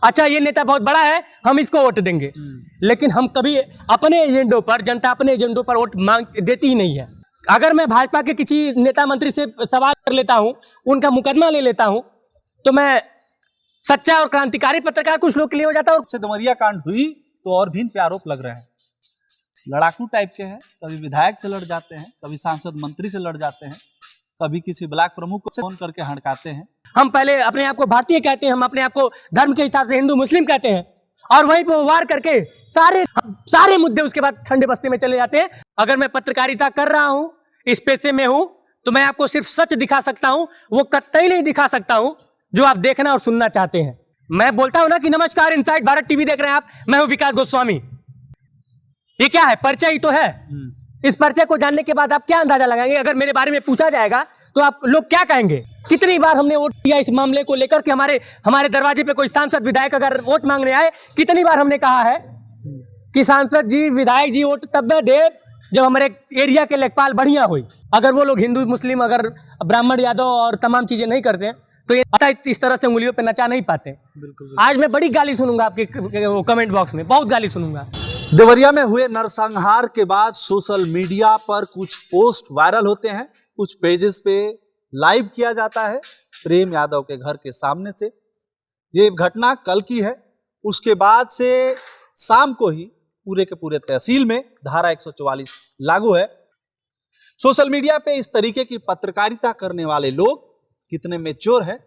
अच्छा ये नेता बहुत बड़ा है, हम इसको वोट देंगे। लेकिन हम कभी अपने एजेंडों पर, जनता अपने एजेंडों पर वोट मांग देती ही नहीं है। अगर मैं भाजपा के किसी नेता मंत्री से सवाल कर लेता हूं, उनका मुकदमा ले लेता हूं, तो मैं सच्चा और क्रांतिकारी पत्रकार कुछ लोग के लिए हो जाता हूं। सिद्धमरिया कांड हुई तो और भी इन पे आरोप लग रहे हैं, लड़ाकू टाइप के हैं, कभी विधायक से लड़ जाते हैं, कभी सांसद मंत्री से लड़ जाते हैं, कभी किसी ब्लॉक प्रमुख को फोन करके हड़काते हैं। हम पहले अपने आप को भारतीय कहते हैं, हम अपने आप को धर्म के हिसाब से हिंदू मुस्लिम कहते हैं, और वहीं पर वार करके सारे मुद्दे उसके बाद ठंडे बस्ती में चले जाते हैं। अगर मैं पत्रकारिता कर रहा हूं, इस पेशे में हूं, तो मैं आपको सिर्फ सच दिखा सकता हूं, वो कतई नहीं दिखा सकता हूं जो आप देखना और सुनना चाहते हैं। मैं बोलता हूं ना कि नमस्कार, इनसाइड भारत टीवी देख रहे हैं आप, मैं हूं विकास गोस्वामी। ये क्या है? परिचय ही तो है। इस परिचय को जानने के बाद आप क्या अंदाजा लगाएंगे? अगर मेरे बारे में पूछा जाएगा तो आप लोग क्या कहेंगे? कितनी बार हमने वोट दिया इस मामले को लेकर कि हमारे दरवाजे पे कोई सांसद विधायक अगर वोट मांगने आए, कितनी बार हमने कहा है कि सांसद जी विधायक जी वोट तब दे जब हमारे एरिया के लेखपाल बढ़िया हुई। अगर वो लोग हिंदू मुस्लिम, अगर ब्राह्मण यादव और तमाम चीजें नहीं करते हैं तो ये इस तरह से उंगलियों पे नचा नहीं पाते। बिल्कुल। आज मैं बड़ी गाली सुनूंगा आपके कमेंट बॉक्स में, बहुत गाली सुनूंगा। देवरिया में हुए नरसंहार के बाद सोशल मीडिया पर कुछ पोस्ट वायरल होते हैं, कुछ पेजेस पे लाइव किया जाता है प्रेम यादव के घर के सामने से। ये घटना कल की है। उसके बाद से शाम को ही पूरे के पूरे तहसील में धारा 144 लागू है। सोशल मीडिया पे इस तरीके की पत्रकारिता करने वाले लोग कितने मैच्योर हैं,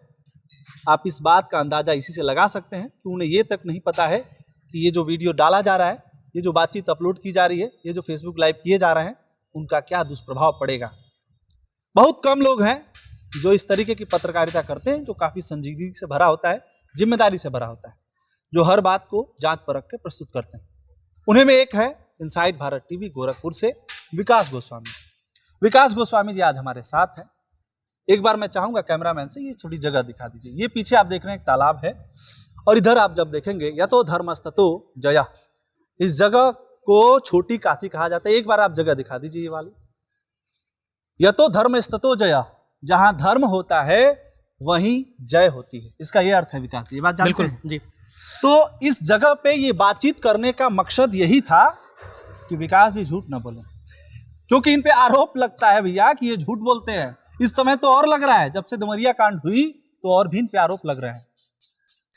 आप इस बात का अंदाजा इसी से लगा सकते हैं कि उन्हें ये तक नहीं पता है कि ये जो वीडियो डाला जा रहा है, ये जो बातचीत अपलोड की जा रही है, ये जो फेसबुक लाइव किए जा रहे हैं, उनका क्या दुष्प्रभाव पड़ेगा। बहुत कम लोग हैं जो इस तरीके की पत्रकारिता करते हैं, जो काफ़ी संजीदगी से भरा होता है, जिम्मेदारी से भरा होता है, जो हर बात को जांच परख के प्रस्तुत करते हैं। उन्हें में एक है इनसाइड भारत टीवी गोरखपुर से विकास गोस्वामी। विकास गोस्वामी जी आज हमारे साथ हैं। एक बार मैं चाहूंगा कैमरामैन से ये छोटी जगह दिखा दीजिए। ये पीछे आप देख रहे हैं एक तालाब है, और इधर आप जब देखेंगे यतो धर्मस्ततो जया, इस जगह को छोटी काशी कहा जाता है। एक बार आप जगह दिखा दीजिए ये वाली, यतो धर्मस्ततो जया, जहां धर्म होता है वहीं जय होती है, इसका ये अर्थ है विकास, ये बात जानते हैं जी। तो इस जगह पे ये बातचीत करने का मकसद यही था कि विकास जी झूठ न बोले, क्योंकि इन पे आरोप लगता है भैया कि ये झूठ बोलते हैं। इस समय तो और लग रहा है, जब से सिद्धमरिया कांड हुई तो और भी इन पे आरोप लग रहे हैं,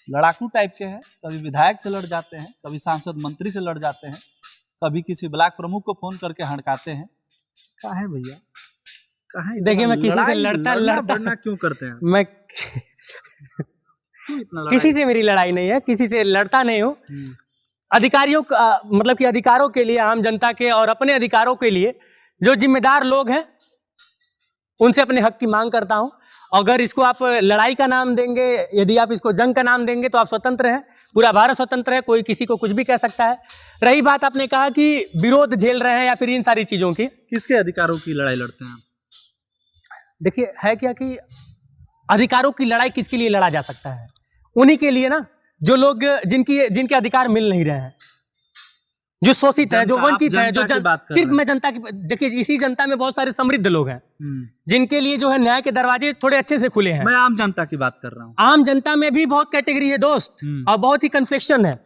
लड़ाकू टाइप के हैं, कभी विधायक से लड़ जाते हैं, कभी सांसद मंत्री से लड़ जाते हैं, कभी किसी ब्लॉक प्रमुख को फोन करके हड़काते हैं। कहाँ है भैया, कहाँ? देखिए मैं किसी से लड़ना क्यों करते हैं? मैं किसी से मेरी लड़ाई नहीं है, किसी से लड़ता नहीं हूँ। अधिकारियों का मतलब कि अधिकारों के लिए, आम जनता के और अपने अधिकारों के लिए जो जिम्मेदार लोग हैं उनसे अपने हक की मांग करता हूं। अगर इसको आप लड़ाई का नाम देंगे, यदि आप इसको जंग का नाम देंगे तो आप स्वतंत्र हैं, पूरा भारत स्वतंत्र है, कोई किसी को कुछ भी कह सकता है। रही बात आपने कहा कि विरोध झेल रहे हैं या फिर इन सारी चीजों की, किसके अधिकारों की लड़ाई लड़ते हैं? देखिए है क्या कि अधिकारों की लड़ाई किसके लिए लड़ा जा सकता है? उन्हीं के लिए ना जो लोग जिनके अधिकार मिल नहीं रहे हैं, जो शोषित है, जो वंचित है, जो सिर्फ मैं जनता की, देखिए इसी जनता में बहुत सारे समृद्ध लोग हैं जिनके लिए जो है न्याय के दरवाजे थोड़े अच्छे से खुले हैं। मैं आम जनता की बात कर रहा हूँ। आम जनता में भी बहुत कैटेगरी है दोस्त, और बहुत ही कन्फ्लिक्शन है।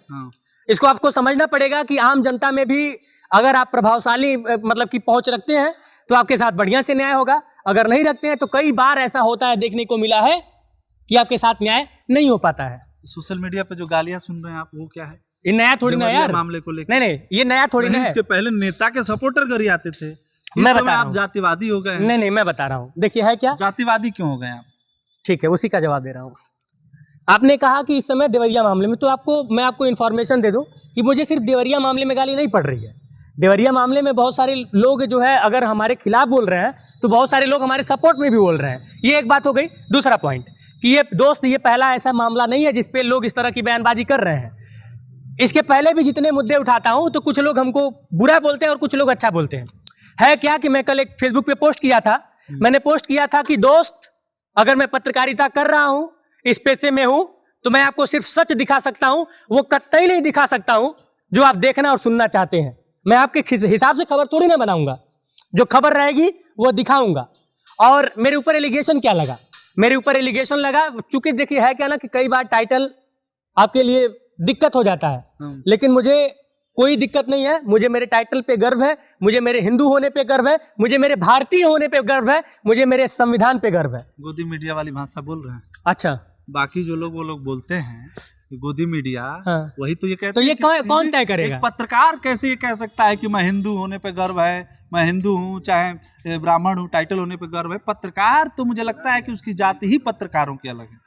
इसको आपको समझना पड़ेगा कि आम जनता में भी अगर आप प्रभावशाली मतलब की पहुंच रखते हैं तो आपके साथ बढ़िया से न्याय होगा, अगर नहीं रखते हैं तो कई बार ऐसा होता है, देखने को मिला है कि आपके साथ न्याय नहीं हो पाता है। सोशल मीडिया पे जो गालियां सुन रहे हैं आप, वो क्या है? ये नया थोड़ी ना यार, मामले को लेकर नहीं, ये नया थोड़ी ना है। इसके पहले नेता के सपोर्टर कर आते थे, मैं बता रहा आप हूं। जातिवादी हो गए। नहीं, मैं बता रहा हूँ। देखिए है क्या, जातिवादी क्यों हो गए आप? ठीक है, उसी का जवाब दे रहा हूँ। आपने कहा कि इस समय देवरिया मामले में, तो मैं आपको इन्फॉर्मेशन दे दूं कि मुझे सिर्फ देवरिया मामले में गाली नहीं पड़ रही है। देवरिया मामले में बहुत सारे लोग जो है अगर हमारे खिलाफ बोल रहे हैं तो बहुत सारे लोग हमारे सपोर्ट में भी बोल रहे हैं। ये एक बात हो गई। दूसरा पॉइंट कि ये पहला ऐसा मामला नहीं है जिसपे लोग इस तरह की बयानबाजी कर रहे हैं। इसके पहले भी जितने मुद्दे उठाता हूं तो कुछ लोग हमको बुरा बोलते हैं और कुछ लोग अच्छा बोलते हैं। है क्या कि मैं कल एक फेसबुक पे पोस्ट किया था, मैंने पोस्ट किया था कि दोस्त अगर मैं पत्रकारिता कर रहा हूं, इस पेशे में हूं, तो मैं आपको सिर्फ सच दिखा सकता हूं, वो कतई नहीं दिखा सकता हूं जो आप देखना और सुनना चाहते हैं। मैं आपके हिसाब से खबर थोड़ी ना बनाऊंगा, जो खबर रहेगी वो दिखाऊंगा। और मेरे ऊपर एलिगेशन क्या लगा, मेरे ऊपर एलिगेशन लगा, चूंकि देखिए है क्या ना कि कई बार टाइटल आपके लिए दिक्कत हो जाता है, लेकिन मुझे कोई दिक्कत नहीं है। मुझे मेरे टाइटल पे गर्व है, मुझे मेरे हिंदू होने पे गर्व है, मुझे मेरे भारतीय होने पे गर्व है, मुझे मेरे संविधान पे गर्व है। गोदी मीडिया वाली भाषा बोल रहे हैं। अच्छा, बाकी जो लोग वो लोग बोलते हैं कि गोदी मीडिया, हाँ। वही तो ये कहते तो हैं ये कि कौन तय करेगा? एक पत्रकार कैसे ये कह सकता है कि मैं हिंदू होने पे गर्व है, मैं हिंदू हूँ चाहे ब्राह्मण हूँ, टाइटल होने पे गर्व है। पत्रकार तो मुझे लगता है कि उसकी जाति ही पत्रकारों की अलग है।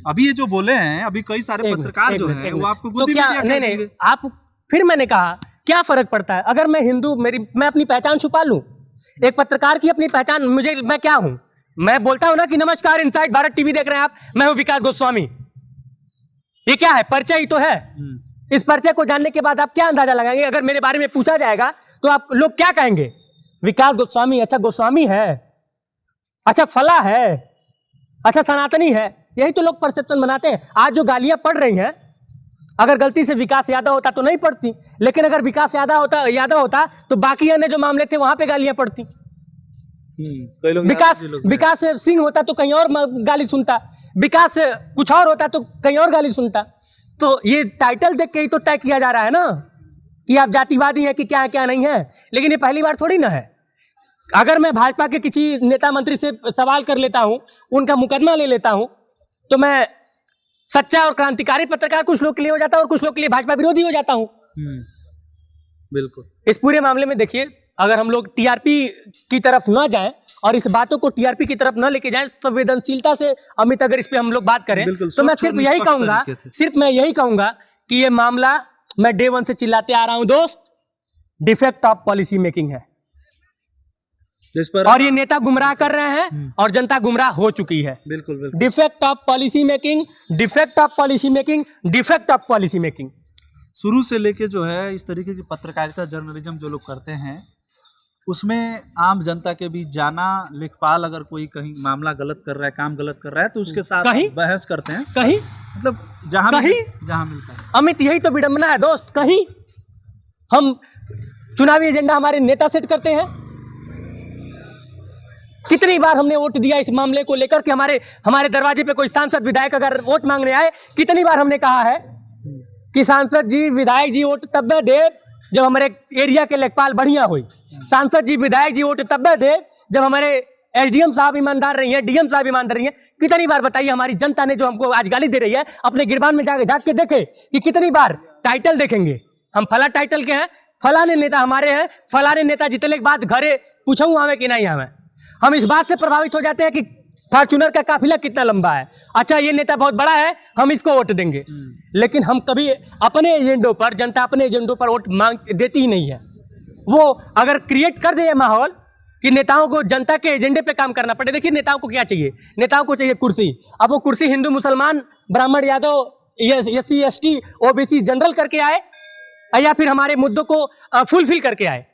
अभी ये जो बोले हैं, अभी कई सारे पत्रकार जो हैं वो आपको गोदी मीडिया कह देंगे। आप फिर मैंने कहा क्या फर्क पड़ता है अगर मैं हिंदू, मैं अपनी पहचान छुपा लूं? एक पत्रकार की अपनी पहचान, मैं क्या हूं? मैं बोलता हूं ना कि नमस्कार, इनसाइड भारत टीवी देख रहे हैं आप, मैं हूं विकास गोस्वामी। ये क्या है? परिचय ही तो है। इस परिचय को जानने के बाद आप क्या अंदाजा लगाएंगे? अगर मेरे बारे में पूछा जाएगा तो आप लोग क्या कहेंगे? विकास गोस्वामी, अच्छा गोस्वामी है, अच्छा फला है, अच्छा सनातनी है। यही तो लोग परसेप्शन बनाते हैं। आज जो गालियां पड़ रही हैं, अगर गलती से विकास यादव होता तो नहीं पड़ती, लेकिन अगर विकास यादव होता तो बाकी अन्य जो मामले थे वहां पे गालियां पड़ती। विकास सिंह होता तो कहीं और गाली सुनता, विकास कुछ और होता तो कहीं और गाली सुनता। तो ये टाइटल देख के ही तो तय किया जा रहा है ना कि आप जातिवादी हैं कि क्या है क्या नहीं है। लेकिन ये पहली बार थोड़ी ना है। अगर मैं भाजपा के किसी नेता मंत्री से सवाल कर लेता हूं, उनका मुकदमा ले लेता हूं, तो मैं सच्चा और क्रांतिकारी पत्रकार कुछ लोग के लिए हो जाता हूं और कुछ लोग के लिए भाजपा विरोधी हो जाता हूं। बिल्कुल। इस पूरे मामले में देखिए, अगर हम लोग टीआरपी की तरफ ना जाएं और इस बातों को टीआरपी की तरफ ना लेके जाएं, संवेदनशीलता से अमित अगर इस पे हम लोग बात करें, तो मैं सिर्फ यही कहूंगा कि ये मामला मैं डे वन से चिल्लाते आ रहा हूं दोस्त, डिफेक्ट ऑफ पॉलिसी मेकिंग है। और ये नेता गुमराह कर रहे हैं और जनता गुमराह हो चुकी है। बिल्कुल। Defect of policy making, defect of policy making, defect of policy making. शुरू से लेके जो है इस तरीके की पत्रकारिता, जर्नलिज्म जो लोग करते हैं, उसमें आम जनता के बीच जाना, लेखपाल अगर कोई कहीं मामला गलत कर रहा है, काम गलत कर रहा है, तो उसके साथ बहस करते हैं। कहीं मतलब जहां मिलता है। अमित, यही तो विडंबना है दोस्त। कहीं हम चुनावी एजेंडा हमारे नेता सेट करते हैं। कितनी बार हमने वोट दिया इस मामले को लेकर कि हमारे दरवाजे पे कोई सांसद विधायक अगर वोट मांगने आए, कितनी बार हमने कहा है कि सांसद जी विधायक जी वोट तब दे जब हमारे एरिया के लेखपाल बढ़िया हुई। सांसद जी विधायक जी वोट तब दे जब हमारे एसडीएम साहब ईमानदार रही है, डीएम साहब ईमानदार रही है। कितनी बार बताइए, हमारी जनता ने जो हमको आज गाली दे रही है, अपने गिरबान में जाके झाँक के देखे कि कितनी बार टाइटल देखेंगे, हम फला टाइटल के हैं, फलाने नेता हमारे हैं, फलाने नेता जितने के बाद घरे पूछूं हमें कि नहीं हमें। हम इस बात से प्रभावित हो जाते हैं कि फॉर्च्यूनर का काफिला कितना लंबा है, अच्छा ये नेता बहुत बड़ा है, हम इसको वोट देंगे। लेकिन हम कभी अपने एजेंडों पर, जनता अपने एजेंडों पर वोट मांग देती ही नहीं है। वो अगर क्रिएट कर दे ये माहौल कि नेताओं को जनता के एजेंडे पे काम करना पड़े। देखिए नेताओं को क्या चाहिए? नेताओं को चाहिए कुर्सी। अब वो कुर्सी हिंदू, मुसलमान, ब्राह्मण, Yadav, SC ST OBC general करके आए या फिर हमारे मुद्दों को फुलफिल करके आए।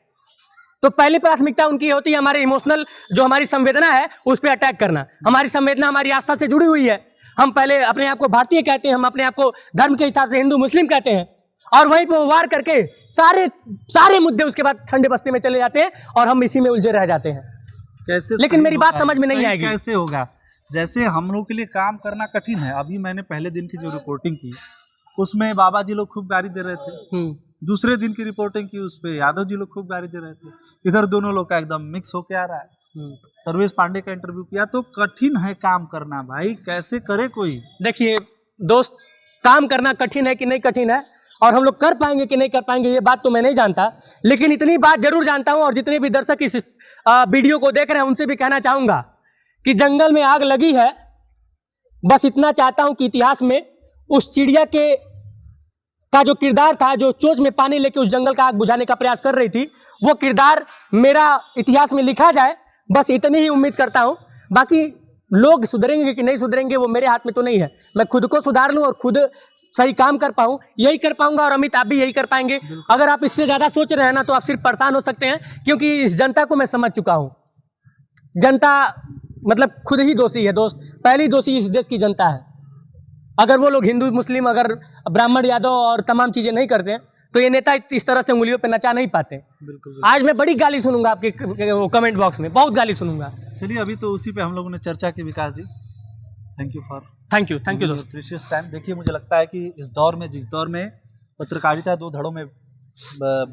तो पहली प्राथमिकता उनकी होती है हमारे इमोशनल, जो हमारी संवेदना है उस पर अटैक करना। हमारी संवेदना हमारी आस्था से जुड़ी हुई है। हम पहले अपने आप को भारतीय कहते हैं, हम अपने आप को धर्म के हिसाब से हिंदू मुस्लिम कहते हैं, और वहीं पर वार करके सारे मुद्दे उसके बाद ठंडे बस्ती में चले जाते हैं और हम इसी में उलझे रह जाते हैं। कैसे? लेकिन मेरी बात समझ में नहीं आएगी। कैसे होगा? जैसे हम लोग के लिए काम करना कठिन है। अभी मैंने पहले दिन की जो रिपोर्टिंग की, उसमें बाबा जी लोग खूब गाली दे रहे थे। दूसरे दिन की रिपोर्टिंग की, उस पे यादव जी लोग खूब गाली दे रहे थे। इधर दोनों लोग का एकदम मिक्स होके आ रहा है। सर्वेश पांडे का इंटरव्यू किया, तो कठिन है काम करना भाई, कैसे करे कोई? देखिए दोस्त, काम करना कठिन है कि नहीं कठिन है, और हम लोग कर पाएंगे कि नहीं कर पाएंगे, ये बात तो मैं नहीं जानता, लेकिन इतनी बात जरूर जानता हूं, और जितने भी दर्शक इस वीडियो को देख रहे हैं उनसे भी कहना चाहूंगा कि जंगल में आग लगी है, बस इतना चाहता हूं कि इतिहास में उस चिड़िया का जो किरदार था, जो चोंच में पानी लेके उस जंगल का आग बुझाने का प्रयास कर रही थी, वो किरदार मेरा इतिहास में लिखा जाए, बस इतनी ही उम्मीद करता हूं। बाकी लोग सुधरेंगे कि नहीं सुधरेंगे वो मेरे हाथ में तो नहीं है। मैं खुद को सुधार लूं और खुद सही काम कर पाऊं, यही कर पाऊंगा, और अमित आप भी यही कर पाएंगे। अगर आप इससे ज्यादा सोच रहे हैं ना, तो आप सिर्फ परेशान हो सकते हैं, क्योंकि इस जनता को मैं समझ चुका हूं। जनता मतलब खुद ही दोषी है दोस्त, पहली दोषी इस देश की जनता है। अगर वो लोग हिंदू, मुस्लिम, अगर ब्राह्मण, यादव और तमाम चीजें नहीं करते हैं, तो ये नेता इस तरह से उंगलियों पे नचा नहीं पाते। बिल्कुल। आज मैं बड़ी गाली सुनूंगा आपके कमेंट बॉक्स में, बहुत गाली सुनूंगा। चलिए, अभी तो उसी पे हम लोगों ने चर्चा की। Vikas ji, thank you for thank you दोस्त। Precious time. देखिए, मुझे लगता है कि इस दौर में, जिस दौर में पत्रकारिता दो धड़ों में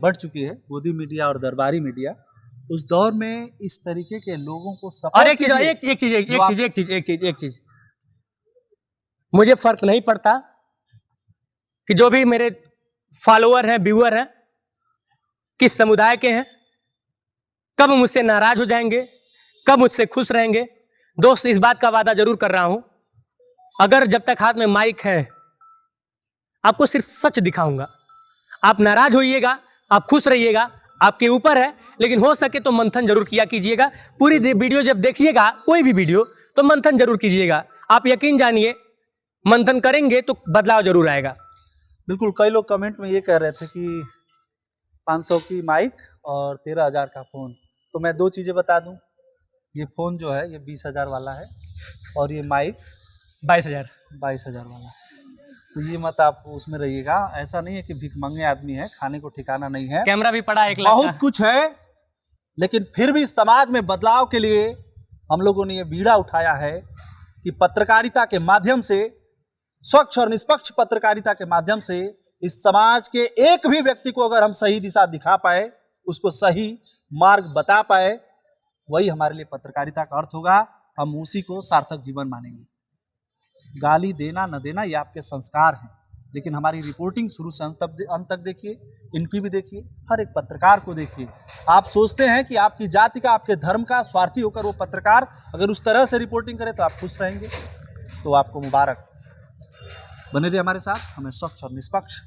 बढ़ चुकी है, गोदी मीडिया और दरबारी मीडिया, उस दौर में इस तरीके के लोगों को और एक चीज मुझे फर्क नहीं पड़ता कि जो भी मेरे फॉलोअर हैं, व्यूअर हैं, किस समुदाय के हैं, कब मुझसे नाराज हो जाएंगे, कब मुझसे खुश रहेंगे। दोस्त, इस बात का वादा जरूर कर रहा हूं, अगर जब तक हाथ में माइक है, आपको सिर्फ सच दिखाऊंगा। आप नाराज होइएगा, आप खुश रहिएगा, आपके ऊपर है, लेकिन हो सके तो मंथन जरूर किया कीजिएगा। पूरी वीडियो जब देखिएगा, कोई भी वीडियो, तो मंथन जरूर कीजिएगा। आप यकीन जानिए, मंथन करेंगे तो बदलाव जरूर आएगा। बिल्कुल। कई लोग कमेंट में ये कह रहे थे कि 500 की माइक और 13,000 का फ़ोन। तो मैं दो चीज़ें बता दूं, ये फ़ोन जो है ये 20,000 वाला है और ये माइक 22,000 वाला है। तो ये मत आप उसमें रहिएगा। ऐसा नहीं है कि भिखमंगे आदमी है, खाने को ठिकाना नहीं है। कैमरा भी पड़ा 1 लाख बहुत कुछ है, लेकिन फिर भी समाज में बदलाव के लिए हम लोगों ने ये बीड़ा उठाया है कि पत्रकारिता के माध्यम से, स्वच्छ और निष्पक्ष पत्रकारिता के माध्यम से इस समाज के एक भी व्यक्ति को अगर हम सही दिशा दिखा पाए, उसको सही मार्ग बता पाए, वही हमारे लिए पत्रकारिता का अर्थ होगा। हम उसी को सार्थक जीवन मानेंगे। गाली देना न देना ये आपके संस्कार हैं, लेकिन हमारी रिपोर्टिंग शुरू से अंत तक देखिए, इनकी भी देखिए, हर एक पत्रकार को देखिए। आप सोचते हैं कि आपकी जाति का, आपके धर्म का स्वार्थी होकर वो पत्रकार अगर उस तरह से रिपोर्टिंग करे तो आप खुश रहेंगे, तो आपको मुबारक। बने रहिए हमारे साथ। हमें स्वच्छ और निष्पक्ष